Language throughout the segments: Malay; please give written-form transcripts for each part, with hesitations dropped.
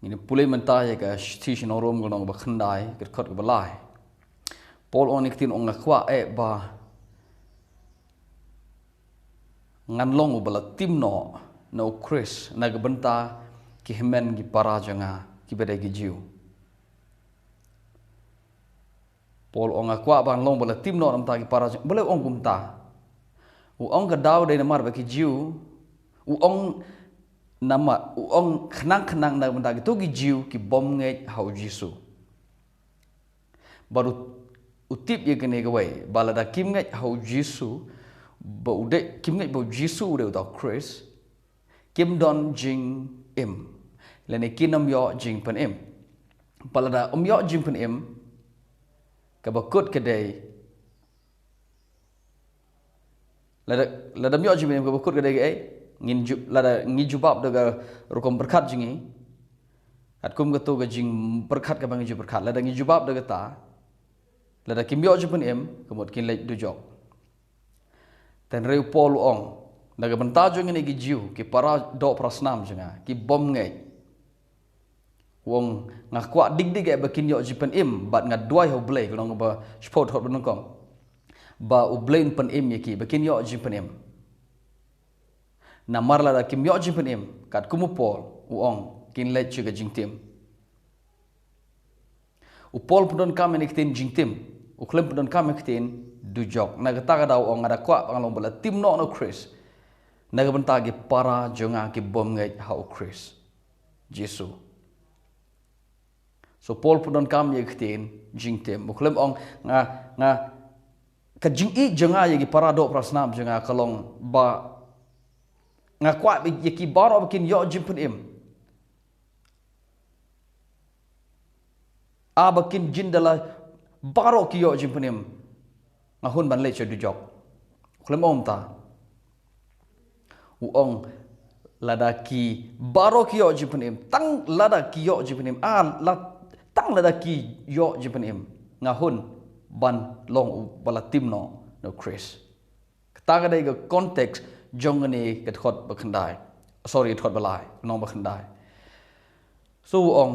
Ini pulai mentah ya ke station orang orang berkendai kerkot ke belai. Paul on iktin on ngakwa ba ngan long bala tim no Chris na gebenta ki hemen gi para janga ki beda gi jiu. Paul on ngakwa ban long bala tim no namta gi para janga boleh on gumta. U on ga daw de namar ba ki jiu. U on nama uong kenang na benda gitu gijiu ki bom ngai hau jisu baru utip ye kene gawai balada kim ngai hau jisu ba ude kim ngai bau jisu ude uta Chris kim don jing im lene kinam yo jing pen im balada yo jing pen im ka bakut kedai lada yo jing pen im ka bakut kedai ngin jubab daga rukom berkat jingi at kum gato ga jing berkat ka bang berkat lada ngin jubab daga ta lada kim yo jupun em kemot kin lek du jok ten reu pol ong daga benta jo ngini gi jiu ki para do prasnam jinga ki bom ngai wong ngakwa dig e bakin yo jupun em bat nga duai ho blai long ba sport hot benongkom ba u blain pen em yaki bakin yo jupun em na marla da kim yo jimpen im kat kumu pol uong kin let chuga jingtim u pol pudon kam eniktin jingtim u klem pudon kam eniktin du jok na gata ga daw ong ada kwa pangalong bala tim no Chris na ga benta gi para jonga ki bom ngai hau Chris Jesu so pol pudon kam eniktin jingtim u klem ong nga ka jing I jonga ye gi para do prasnam jonga kalong ba ngakwa yaki baro bikin yo jimpun im bakin jindala baro ki yo jimpun im ngahun ban le du jok klem om ta uong lada ki baro ki yo jimpun im tang lada ki yo jimpun im tang lada ki yo jimpun im ngahun ban long bala timno no Chris kataga dai ga context jongani ket khot bakhandai sorry thot balai nong bakhandai so ong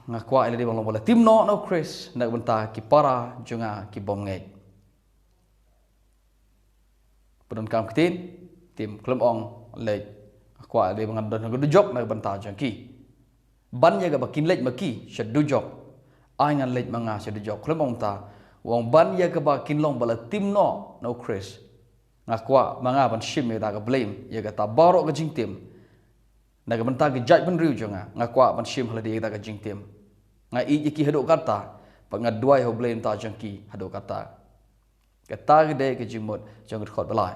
ngakwa ile bang bola timno no Chris nak benta ki para jonga ki bom ngai pudon kam kitin tim klem ong le akwa ile bang don du jok nak benta jangki ban ya ga bakin lej maki shed du jok ai ngan lej manga shed du jok klem ong ta wong ban ya ga bakin long bola timno no Chris ngakwa manga ban shim me da ga blame ye ga ta baro ga jingtim na ga benta ga jaj ban riu jonga ngakwa ban shim hala de da ga jingtim nga I ki hado kata pa nga duai ho blame ta jangki hado kata ga de ga jingmot jong khot balai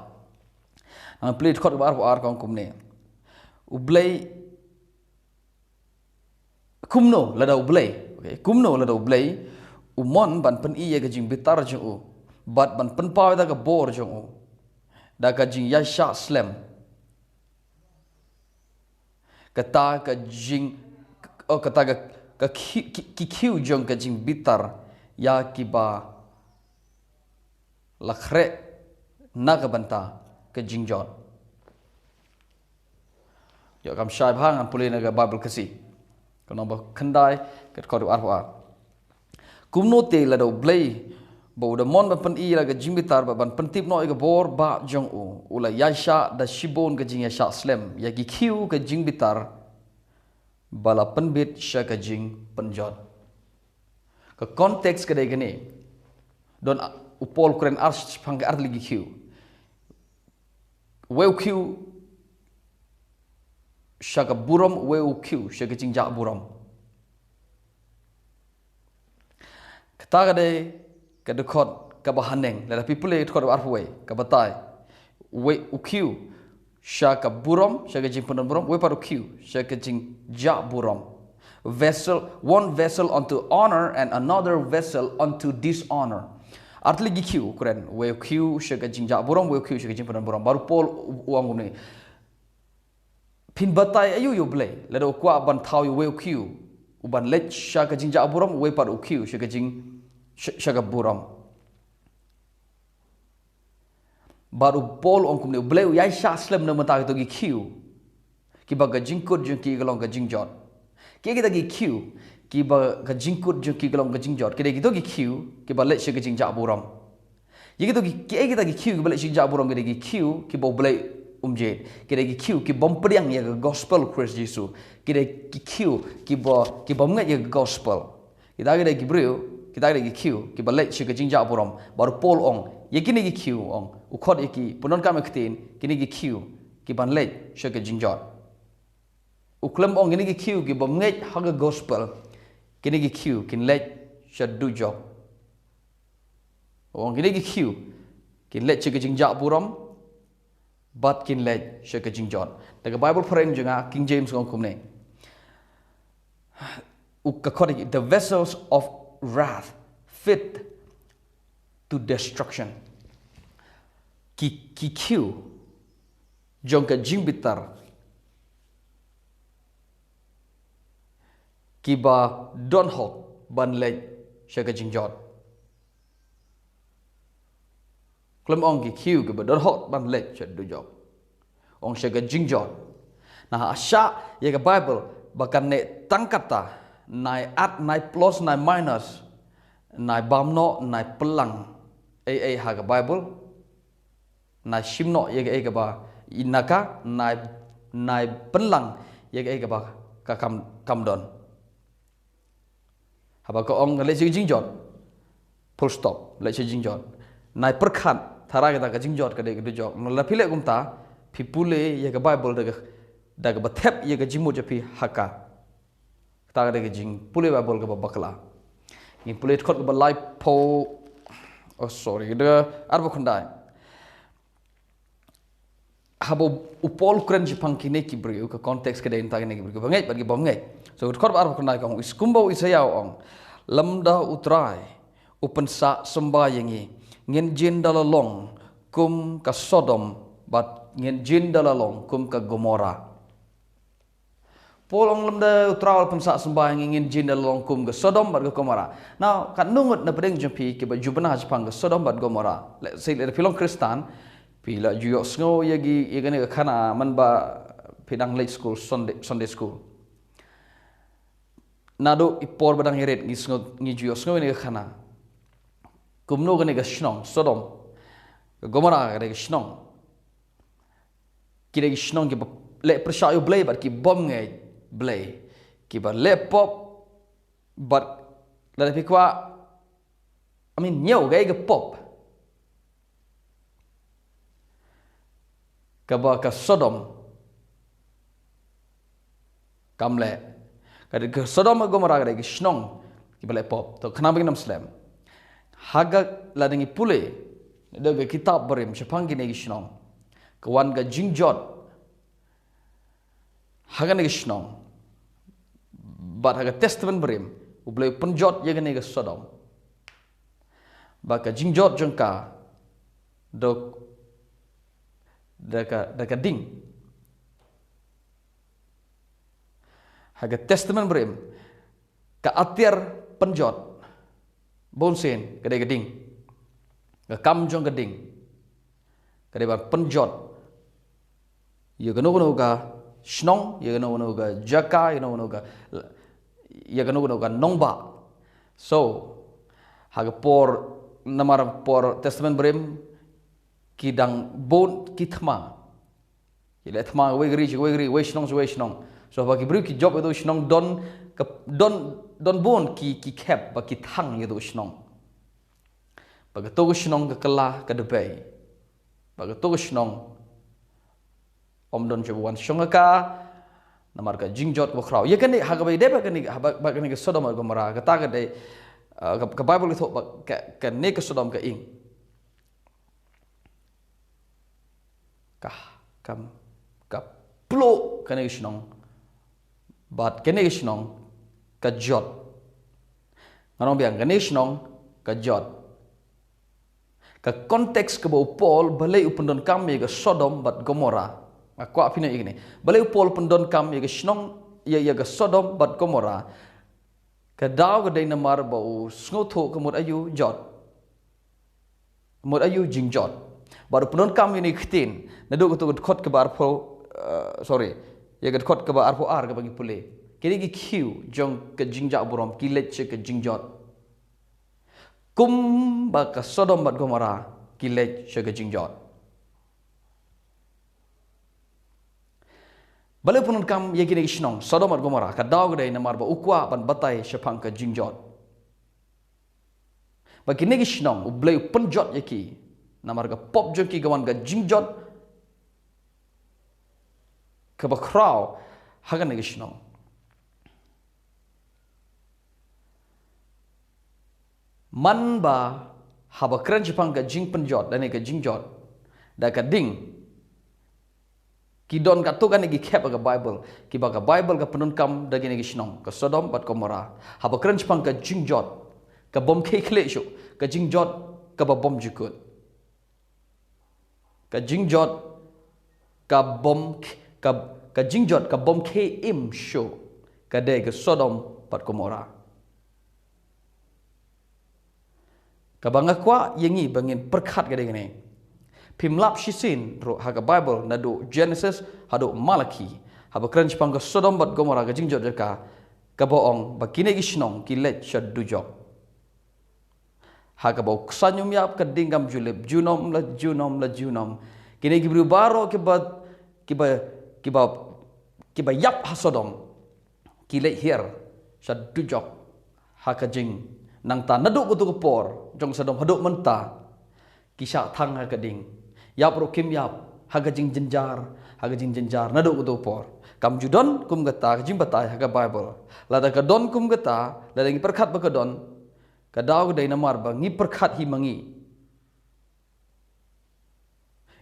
ang plate khot bar ar kong kumne u blay kumno la da u blay okay kumno la da u blay u mon ban pen I ye ga jing bitar jong u bat ban pen pa da ga bor jong u da ka jing ya sha slam kata ka jing kata ka ki jong ka jing bitar ya kiba lakhre na ka banta ka jing jot yo kam shai bhang an pulin ga bible kasi kono ba khandai ket ko ar kumno te la do blay bo da mon ba pen I la ga jimbitar ba ban pentip no ga bor ba jong u ula yasha da shibon ga jing yasha slam ya gi khiu ga jimbitar bala penbit sha ga jing penjot ka konteks ka dai gane don upol kren ars phang ga arli gi khiu weu khiu sha ga buram weu khiu sha ga jing ja buram kata ga dai ka dekot ka bahaneng la people it ko ar huai ka batai we ukiu sha ka buram sha ka jing pun buram we paru kiu sha ka jing ja buram one vessel unto honor and another vessel unto dishonor artli gi kiu kren we kiu sha ka jing ja buram we kiu sha ka jing pun buram baru pol uang ni pin batai ayu yu blai la do kwa ban thau yu we kiu uban lech sha ka jing ja buram we paru kiu sha ka jing shaga buram baru pol ong kumne bleu yai sha slam na mata to gi kiu ki baga jingkut jing ki galong ga jingjot kita gi Q ki ba ka jingkut jo ki galong ka jingjot kede gitu gi Q ki ba le shi ka jingja buram ye gitu gi kita gi Q ki ba le shi ja buram kede gi Q ki ba bele umje kede gi Q ki bom priang ya gospel Christ Yesu kede gi Q ki bom ngat ya gospel kita kede gi brio kita kede gi Q ki ba le shi ka jingja buram baru pol ong ye kini gi Q ong ukhot ye ki punon kam ktin kini gi Q ki ban le shi ka jingjot uklem ong kini gi Q ki bom ngat ha gospel kini gi Q kin let shadu job ong kini gi Q kin let chike jingja buram bat kin let chike jingjot daga bible frame junga King James ngong kumne according the vessels of wrath fit to destruction ki Q jong ka jingbitar kiba don hok ban lej shaka jingjot klem ong ki Q kiba don hok ban lej shaka dujok ong shaka jingjot nah asya ye ka bible bakan ne tangkata nai at nai plus nai minus nai bamno nai pelang ha ka bible nai shimno ye ka ba inaka nai pelang ye ka ba ka kam don haba ko ong le chi jingjot full stop le chi jingjot nai perkhat thara kita ka jingjot ka de du jok no la phile kumta phi pule ye ka bible da ka bathep ye ka jimu je phi haka ta ka de ka jing pule bible ka bakla ni pule khot ka live po oh sorry de arbo khundai habo upol kren jipang kine ki brio ka context ka de ta ka ne ki brio bangai bagi bom ngai so khot arbo khundai ka iskumbo isayau ong lamda utrai upensa sembayangi ngin jin dalalong kum ka Sodom bat ngin jin dalalong kum ka Gomora polong lamda utrai upensa sembayangi ngin jin dalalong kum ka Sodom bat ka Gomora now kan nungut na pedeng jumpi ki ba jubna jipang ka Sodom bat Gomora let's say le filong Kristan pila juyok sngo yagi yegane ka khana man ba pidang late school Sunday school nado ipor badang heret ngi juyo sngo ni khana kumno gane ga shnong Sodom Gomora ga shnong kire gi shnong ki le pershayo blay bat ki bom ngai blay ki ba le pop bat la fi kwa I mean nyau ga pop ka ba ka Sodom kamle kada ke Sodom Gomora kada ke shnong ki bale pop to khana bagi nam slam haga ladangi pule daga kitab berim sepang gine ki shnong kawan ga jingjot haga ne ki shnong bat haga testament berim ublay penjot ye gane ke Sodom baka jingjot jengka dok daga ding haga testament berim ka atir penjot bonsen kadai gading ka kam jong gading kadai bar penjot ye gano ga shnong ye gano ga jaka ye gano ga nongba so haga por namar por testament berim kidang bon kithma ile thma we gri we shnong so bagi beri ki job itu shnong don bon ki cap ba ki thang itu shnong bagi to shnong ka kala ka debai bagi to shnong om don jabuan shongaka namar ka jingjot ba khrau ye kan ni ha ga bai de ba kan ni ka Sodom ga mara ka ta ga de ka bible itu ka ne ka Sodom ka ing ka plo kan ni shnong bat kene gisnong ka jot nganong biang kene gisnong ka jot ka konteks ke bau Paul balai upendon kam ye ga Sodom bat Gomora aku apina igni balai Paul pendon kam ye ga gisnong ye ga Sodom bat Gomora ka daw ga dai namar bau snotho ka mot ayu jot mot ayu jingjot baru pendon kam ini khtin nadu ko khot ke bar sorry ye ga khot ke bar ar ga bagi pule kini ki kiu jong ke jingjak buram kilet che ke jingjot kum ba ka Sodom bat Gomora kilet che ke jingjot bale punun kam ye kini kisnong Sodom bat Gomora ka daw gede namar ba ukwa ban batai shapang ke jingjot ba kini kisnong ublei penjot ye ki namar ga pop jong ki gawan ga jingjot ka ba kraw hagan ne kisnong man ba haba keren jipang ka jing penjot dan ka jingjot da ka ding ki don ka tu kan ki khep ka Bible ki ba ka Bible ka penun kam da gini gisnong ka Sodom bat Gomora haba keren jipang ka jingjot ka bom ke khle shu ka jingjot ka ba bom jikut ka jingjot ka bom ka jingjot ka bom ke im shu ka de ka Sodom bat Gomora kabanga kwa yengi bangin perkhat gede gini pimlap shisin ro haga Bible nadu Genesis hadu Malaki haba keren jipang ka Sodom bat Gomora ka jingjot jaka ka boong bakine gisnong kilet shad dujok haga bau ksanyum yap ka dingam julep junom la junom kini gibru baro kiba yap ha Sodom kilet hier shad dujok haka jing nang ta naduk kutu kepor jong Sodom haduk menta kisah thang ha kading yap ro kim yap haga jing jenjar naduk kutu kepor kam judon kum gata jing batai haga Bible lada ka don kum gata lada ngi perkhat ba ka don ka daw dai namar ba ngi perkhat hi mangi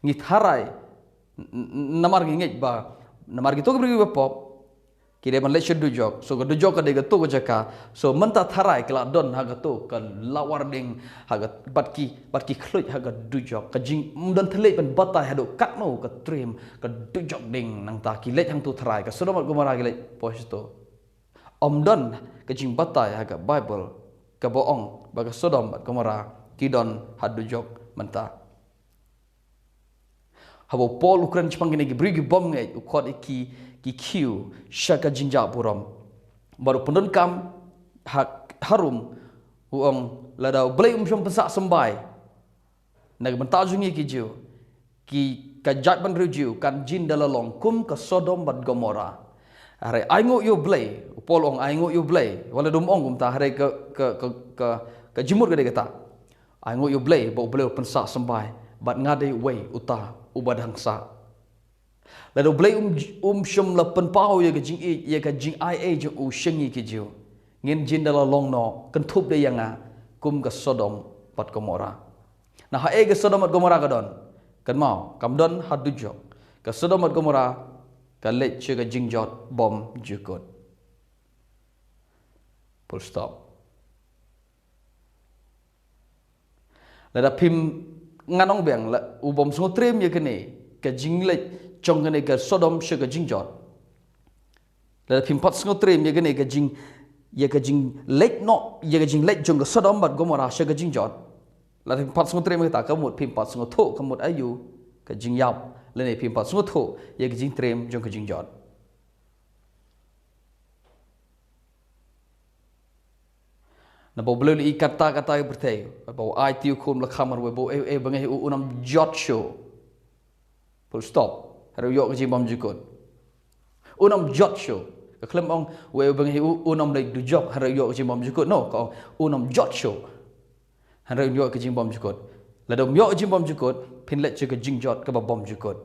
ngi tharai namar ngi ngej ba namar gitu beri ba pop kire man lecture dujok so ga dujok ka de ga tu ga jaka so menta tharai kala don ha ga tu ka lawar ding ha ga batki khluj ha ga dujok ka jing don thlei ban batai hadu kat no ka trim ka dujok ding nang ta ki lech hang tu tharai ka Sodom bat Gomora ki lech posto om don ka jing batai ha ga Bible ka boong ba ka Sodom bat Gomora ki don ha dujok menta habo Paul ukran chpang ni gi brigi bom ngai ukot ki kiu shaka jinja buram baru pendon kam harum uang lada blai shom pesak sembai nag mentajungi ki jiu ki kajat ban rujiu kan jin dalalong kum ka Sodom bat Gomora are aingo yo blai polong aingo yo blai wala dum ong kum ta hare ka jimur gade kata aingo yo blai bo blai pensak sembai bat ngade wei uta ubadangsa lalu blai shom la penpau ye ka jing ai je u shengi ki jiu ngin jin dala long no kan thup de yanga kum ka Sodom bat Gomora na ha e ka Sodom bat Gomora ka don kan mau kam don hadujok ka Sodom bat Gomora ka lech che ka jingjot bom jukut full stop la pim nganong beng la u bom sungo trem ye kene ka jinglech trong cái này cái Sodom sẽ cái jing jot là phim phát sinh trem cái này cái jing lech no cái jing lech trong cái Sodom bat Gomora sẽ cái jing jot là phim phát sinh trem cái ta có một phim phát sinh thô có một ayu cái jing yap là này phim phát sinh thô cái jing trem trong cái jing jot na bo belu i kata bertai bo ai tiu kum la khamar we bo e bangai unam jot show full stop haru yok ke jimbam jukut unam jot show ka klem ong we bangai unam lai du jok haru yok ke jimbam jukut no ka unam jot show haru yok ke jimbam jukut la dom yok jimbam jukut pin let che ke jing jot ka ba bom jukut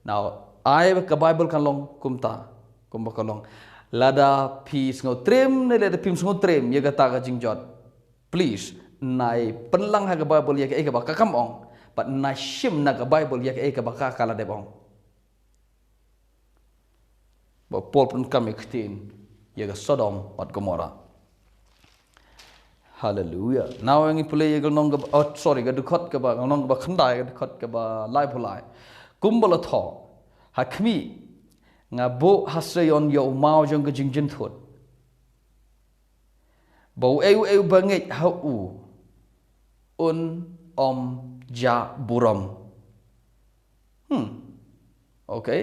now ai ka Bible kan long kumta kum ba kalong lada pi sngo trem ne lada pim sngo trem ye kata ka jing jot please nai penlang ha ka Bible ye ka ba ka kam ong but nai shim na ka Bible ye ka ba ka kala de bong ba Paul pun kam iktin ye ka Sodom bat Gomora hallelujah now ngi pule ye nong ka oh sorry ka dukot ka ba nong ba khandai ka dukot ka ba lai phulai kumbala tho hakmi nga bo hasreyon yo mau jong ka jingjin thot bo eu banget ha u un om ja buram okay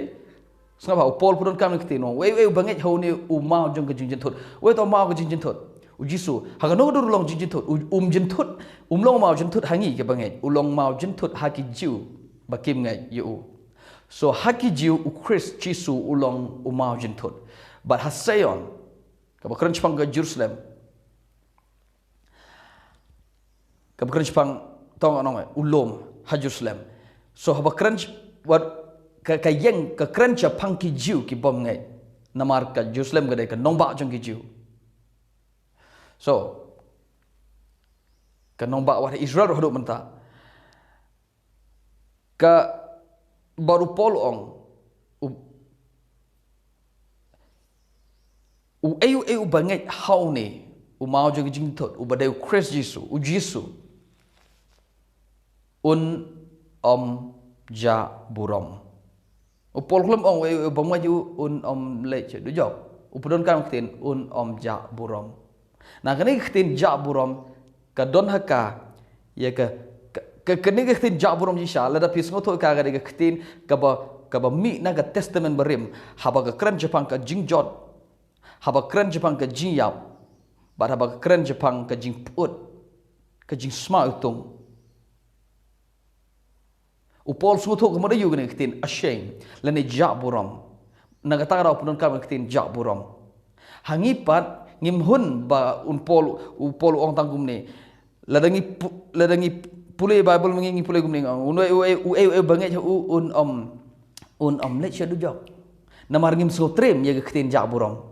Ngapa upol pun kam nikti no. We banget hau ni umau jong ke jinjin thut. We to mau ke jinjin thut. Ujisu haga no dur long jinjin thut. Jin thut. Long mau jin thut hangi ke banget. Ulong mau jin thut haki jiu bakim ngai yu. So haki jiu u Chris jisu ulong umau jin thut. But hasayon ka bakran chpang ke Jerusalem. Ka bakran chpang tong anong ulom ha Jerusalem. So bakran wat ka yang ka krancha phang ki jiu ki bom ngai namar ka Jerusalem ga dai ka nongba jong ki jiu. So ka nongba wa Israel ro menta ka baru pol ong u bangai hau ni u mau jong jing thot u badai Christ Jesu un ja burom upol klum ong bangmaju un lech du job upodon kam ktin un ja burom na kani ktin ja burom ka don haka ya ka kani ktin ja burom ji sha la da pis ngoto ka ga ktin ka ba mi na ga testament barim haba ka kran japang ka jingjot haba kran japang ka jinyap ba haba kran japang ka jingput ka jing sma utung upol suto ko moda yugne kitin ashamed lene ja buram nagatara upon kam kitin ja buram hangipat ngimhun ba upol ong tangkum ni ladangi pule bible mengingi pule gumning un banget un let shadu job namar ngim sotrem ye kitin ja buram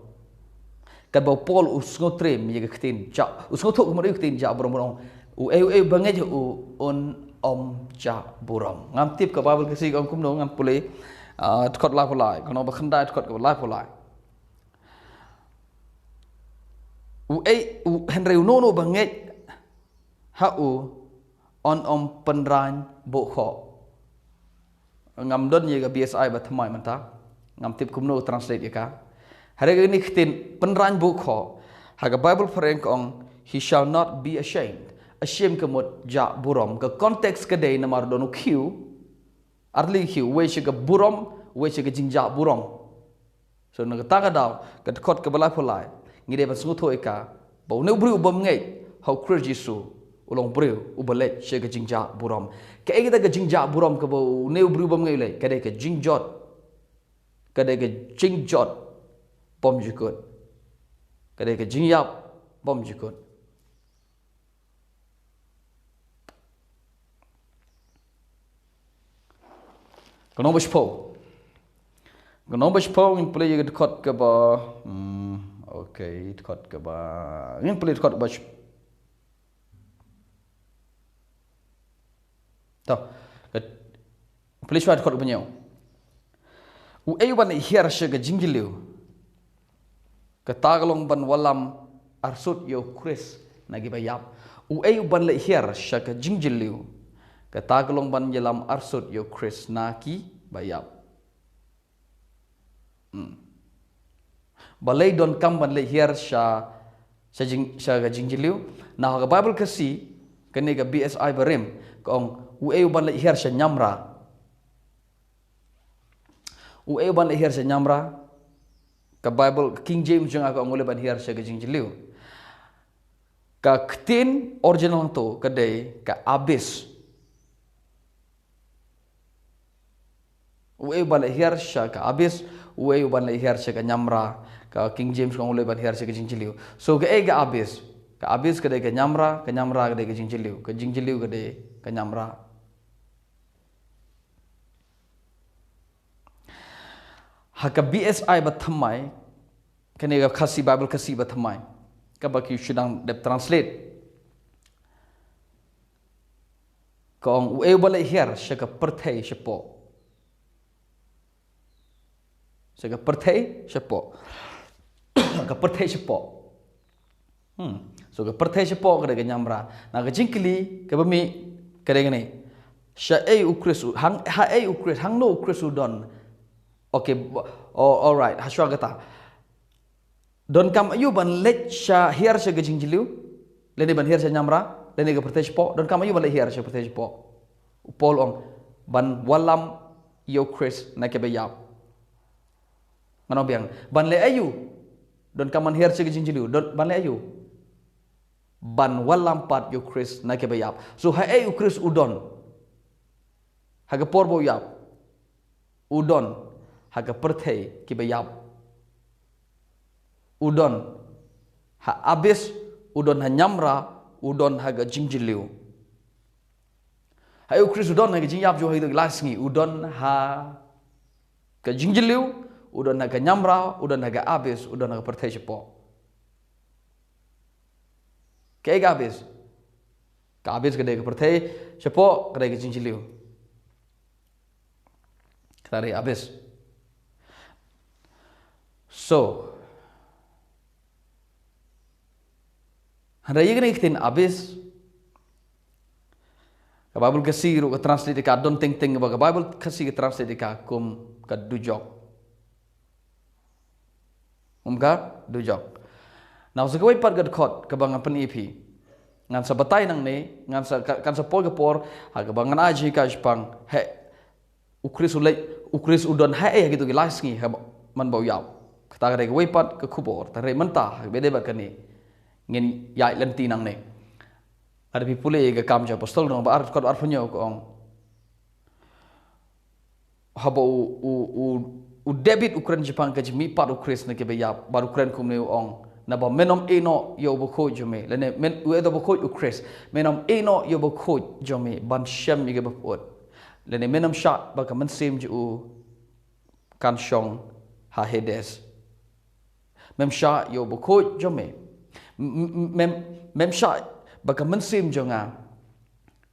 ka ba pol usngotrem ye kitin ja usngoto ko moda kitin ja buram banget un ja buram ngam tip ka babel kasi ong kum no ngam pule tkot la polai kono ba khanda tkot ka la polai henry no banget ha on penran bo kho ngam don ye ga bsi ba thamai manta ngam tip kum no translate ye ka hare ga ni khtin penran bo kho ha ga bible frank ong he shall not be ashamed kemut ja burom ke konteks kedai namar donu kiu arli kiu we shiga burom we shiga jingja burom so na ta daw ke khot ke balai polai ngide ba sungu thoi ka ba ne bru bom ngai how Christ Jesu ulong bru ubalet shiga jingja burom ke ega ke jingja burom ke ba ne bru bom ngai le ke dai ke jingjot ke dai ke jingjot bom jikut ke dai ke jingyap bom jikut Kono bashpo in play you cut ka ba okay it cut ka ba in play cut bash to play shot cut banyo u ayuban hier shaga jingiliu ka tagalong ban walam arsut yo Chris nagi bayap u ayuban le hier shaga jingiliu katagalong ban jelam arsut yo Chris naki bayap balai don kam ban le hier sha jingjiliu na ga bible kasi kene ga bsi barim kong u ban le hier sha nyamra u ban le hier sha nyamra ka bible King James jang aga ngole ban hier sha ga jingjiliu ka ktin original to kadai ka abis Uwe ban hier sha ka abis, uwe ban hier sha ka nyamra, ka King James kong uwe ban hier sha ka jingjiliu. So ka abis ka de ka nyamra ka de ka jingjiliu ka de ka nyamra. Ha ka BSI ba thamai, ka ne ka khasi Bible kasi ba thamai, ka ba ki shudang de translate. Kong uwe ban hier sha ka perthai sha po. Sega perthai sepo ka perthai sepo so ka perthai sepo ka de nyamra na ka jingkli ka bami ka de ngani sha ukrisu hang ha ukris hang no ukrisu don okay all right haswa kata don kam ayu ban let sha hier sha ka jingjliu leni ban hier sha nyamra leni ka perthai sepo don kam ayu ban let hier sha perthai sepo pol ong ban walam yo Chris na ke bayap Manobiang ban le ayu don kaman her che jinjiliu don ban le ayu ban walampat yo Chris na ke bayap so ha ayu Chris udon haga porbo yap udon haga perthei ki bayap udon ha abis udon ha nyamra udon haga jingjiliu ha ayu Chris udon haga jingyap jo haga lasngi udon ha ka jingjiliu udon haga nyamra udon haga abis udon haga perthei cepo ke abis ka abis gede ke perthei cepo gede ke jingjiliu Tari abis. So, handa yang ikhtin abis. Ka Bible kasi ru ka translate ka don ting ba ka Bible kasi ka translate ka kum ka dujok. Ka dujok. Now sa kaway pat gad kot ka bang panipi. Ngan sa batay nang ni, ngan sa kan sa pol ka por, ha ka bangan aji ka pang he ukris udon hae gitu gilas ngi man bau yau kata kare wepat ke kubor tare mentah bede bat kani ngin yai lenti nang ne ada pipule ke kam ja apostol no ba ar punyo ko ong habo u debit ukran jepang ke jimi pat ukris ne ke be yap bar ukran kum ne ong na ba menom eno yo bo ko jome lene men u edo bo ko ukris menom eno yo bo ko jome ban shem ge ba pot lene menam shot baka mensim ju kan shong ha hedes mem shot yo boko jome mem shot baka mensim jonga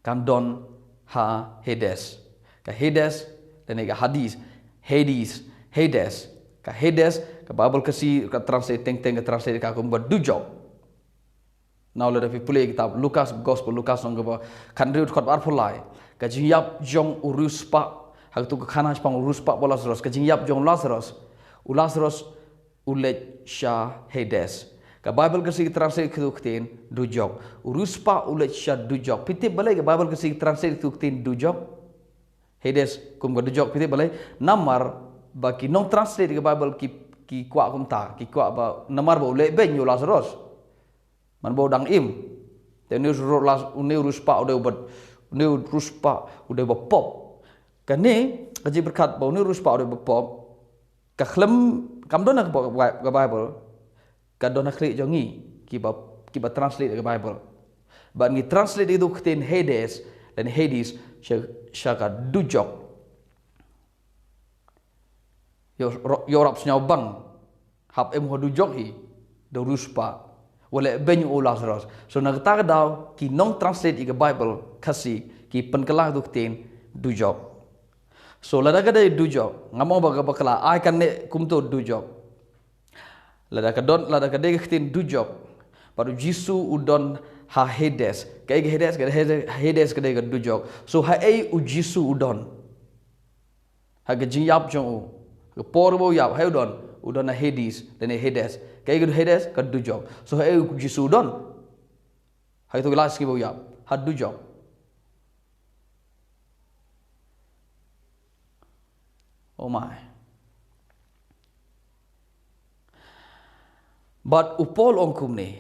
kan don ha hedes ka hedes lene ga hades ka hedes ka Bible kasi ka translate teng ka translate ka kum dujok now let us play kitab Lukas gospel Lukas nong ba kan riut khot bar phulai ka jingyap jong urus pa hak tu ka khana pang urus pa bolas ros ka jingyap jong Lazarus ulet sha Hades ka Bible kasi translate khuktin dujok urus pa ulet sha dujok piti balai ka Bible kasi translate khuktin dujok Hades kum ka dujok piti balai namar baki non translate ka Bible ki kwa kum ta ki kwa ba namar ba ulet ben yo Lazarus man bo dang im te ni urus pa udah ubat ni ruspa udah bepop kani kaji berkat bau ni ruspa udah bepop ka khlem kam dona ka Bible ka dona klik jongi ki ba translate ka Bible ba ngi translate itu ketin Hades dan Hades syaka dujok yo rap senyau bang hap em ho dujok hi do ruspa wala benyu Lazarus so nagta daw ki non translate ka Bible kasi ki penkelah duktin dujok so lada kada dujok ngamo baga bakala ai kan ne kumto dujok lada kada duktin dujok baru jisu udon ha Hades kai Hades kada ka dujok so ha ai u jisu udon ha ga jiap jong u porbo yap ha udon na Hades dan Hades kai ga Hades ka dujok so ha ai u jisu udon ha itu gelas ki bo yap ha dujok oh my. But upol ongkum ni.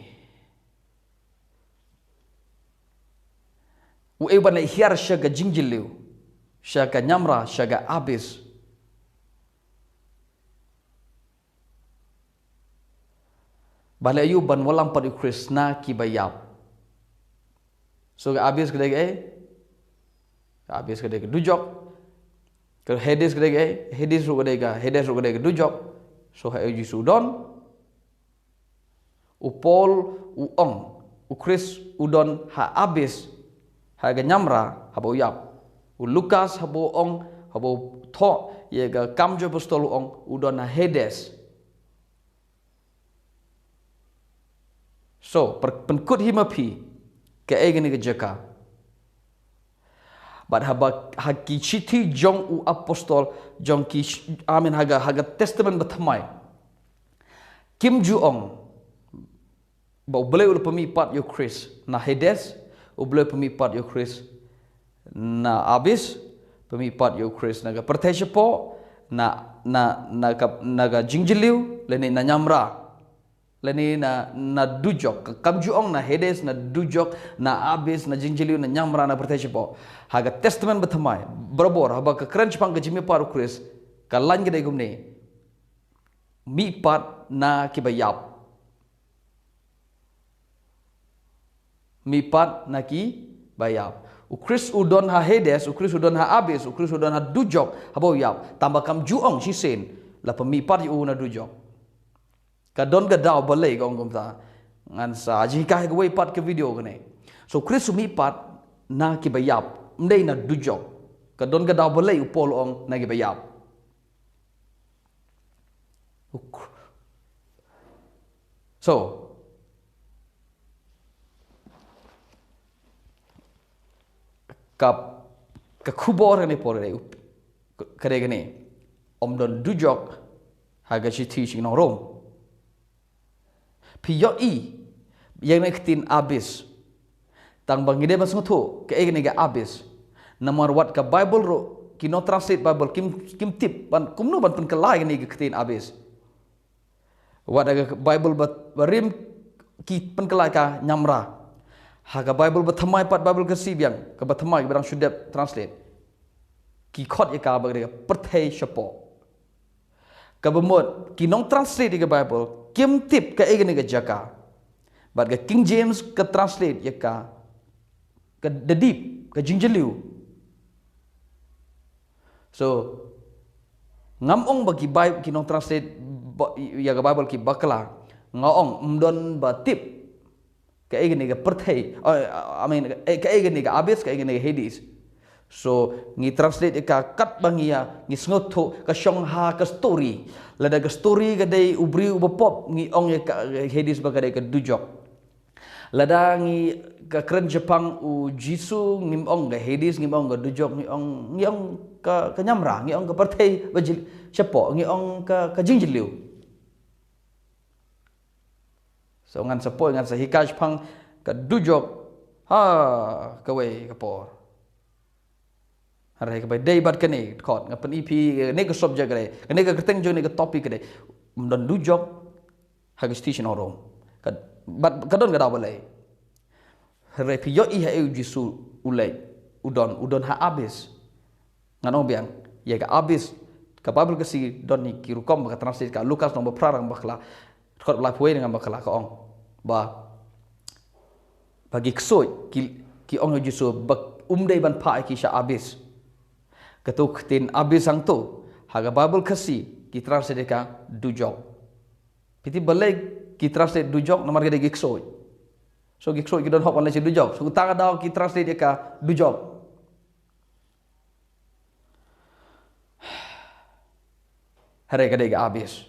Ueban na ihar siya ka jingjiliw. Siya ka nyamra, siya ka abis. Balayu ban walang padu Krishna ki bayab. So ka abis ka abis ka dujok. Kalau Hades kedai Hades ru kedai dujok so ha uji sudon upol uong ukris udon ha abis ha ga nyamra ha bo yap Lukas ha bo ong ha bo tho ye ga kamjo apostol ong udon ha Hades so penkut himapi ke egeni ke jeka but haki chiti jong u apostol jong ki amin haga testament bathamai kim ju ong ba boleh ul pemipat yo Chris na Hades u boleh pemipat yo Chris na abis pemipat yo Chris naga pertesepo na jingjiliu leni na nyamra leni na dujok kamjuong na Hades na dujok na abis na jingjiliu na nyamra na bertechipo haga testament bethamai berbor haba ke keren pang ke jimi paru Chris kalan gede gumne mi pat na kibayap mi pat na ki bayap Ukris udon ha Hades, ukris udon ha abis, ukris udon ha dujok, habo yap, tambah kam juong si sen, la pemipat yu na dujok. Kadon gadau balai gong gom ta, ngan sa jika hegway pat ke video kene. So ukris umipat na ki bayap, mdei na dujok. Kadon gadau balai upol ong na ki bayap. So ka kubor ni por re kare gane don dujok haga chi thi sing rom pi yo I yang nak tin abis tang bangide bas ngotho ke gane ga abis namar wat ka Bible ro kino translate Bible kim tip ban kumno ban pun kelai gane ga tin abis wat aga Bible barim ki pen kelai ka nyamra haga Bible berthamai pat Bible kasi biang ke berthamai berang sudah translate ki khot ya ka bagre perthai shapo ka bemot ki nong translate ke Bible kim tip ka egene ke jaka bat ke King James ke translate ya ka ke dedip ke jingjeliu so ngamong bagi Bible ki nong translate ya ke Bible ki bakla ngaong mdon batip ka egene ga perthai ka egene ga abis ka egene ga Hades so ngi translate ka kat bangia ngi sngoto ka shongha ka story lada ka story ga dei ubri ubopop ngi ong ya ka Hades ba ka dei ka dujok lada ngi ka keren Jepang u Jisu ngi ong ga Hades ngi ong ga dujok ngi ong ka nyamra ngi ong ka perthai bajil chapo ngi ong ka jingjiliu so ngan sepoi ngan sahikaj pang ka dujok ha kawe kapor harai ka bai dei bat kene khot ngapen EP ne ka subject re ne ka keteng jo ne ka topic re don dujok ha station orom ka bat kadon ga dawale harai pi yo I ha eu Jisu ulai udon ha abis ngano biang ya ka abis ka Bible ka si don ni ki rukom ka translate ka Lukas nomor prarang bakla khot la puai dengan bakla ka ong ba bagi ksoi ki ong Jisu bak umdei ban pa ki sha abis ketuk tin abis sang tu haga Bible kasi ki translate ka dujok piti balai ki translate dujok nomor gede ksoi so ksoi ki don hop on le dujok so tanga daw ki translate ka dujok hare gede ga abis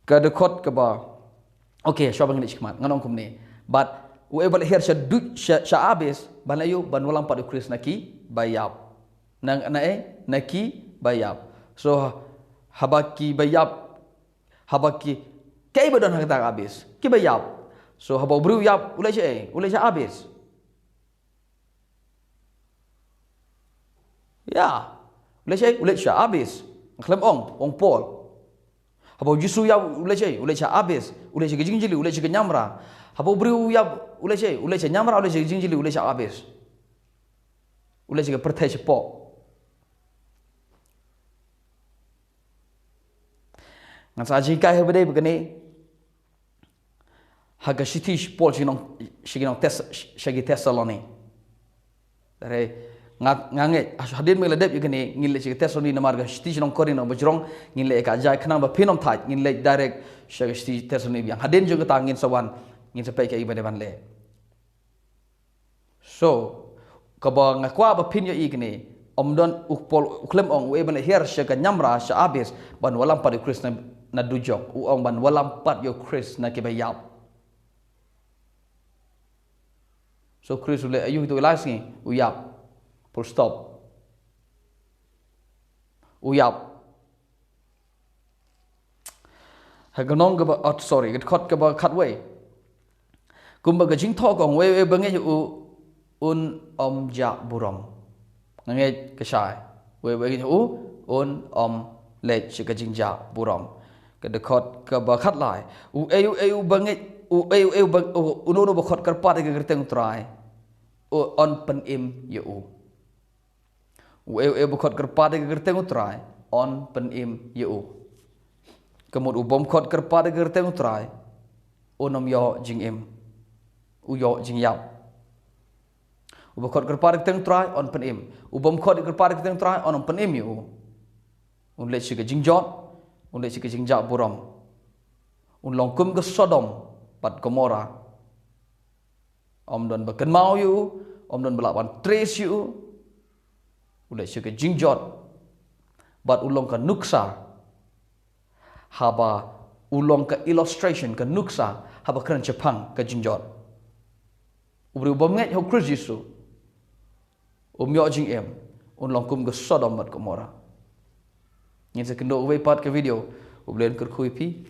kadekot ke ba okay syabang ni chikmat nganong kumni but we bal her sha abis banayu ban walang padu Chris naki bayap nang naki bayap so habaki bayap habaki kay ba don hangta abis ki bayap so haba bru yap ulai sha abis ya ulai sha abis klem ong Paul habo Jisu ya ulai cha abis ulai cha jingjili ulai cha nyamra habo bru ya ulai cha nyamra ulai cha jingjili ulai cha abis ulai cha perthai chapo ngan sa jika he bedai begini haga shitish Paul shinong Thessaloni dari ngange hadin me ladep yugene ngile chi Thessaloni namarga shitish nong korin no bajrong ngile ka jai khnang ba phinom thai ngile direct shitish Thessaloni biang hadin jung ta ngin sawan ngin sapai ka ibade ban le so ka ba ngakwa ba phin yo igene omdon ukpol uklem ong we ban her shaka nyamra sha abis ban walam pad Chris na dujok u ong ban walam pad yo Chris na ke bayap so Chris ule ayu to lasngi uyap full stop uyap haganong ga sorry get cut ga cut way Kumbaga jing tho kong we bange u un ja burom. Nge kesai. We u un le chika jing ja burom. Ke dekot ke bakat lai. U bange u bang uno bakot kerpat ke gerteng trai. On pen im u. U bakot kerpat ke gerteng trai. On pen im u. Kemudian bom kot kerpat ke gerteng trai. Onom yo jing im. Uyo jing yap. Ubakot kerpar keteng try on pen im. Ubom kot kerpar keteng try on pen im yu. Unle sike jing jot, unle sike jing jak buram. Unlongkum ke Sodom pat Gomora. Om don beken mau yu, om don belawan trace yu. Unle sike jing jot. Bat ulong ke nuksa. Haba ulong ke illustration ke nuksa haba keren Jepang ke jing jot. Ubri ubam nget ho Kristus Yesu. Yo jing em un longkum ke Sodom bat Gomora. Ngin sekendo uwe pat ke video ublen ker kui pi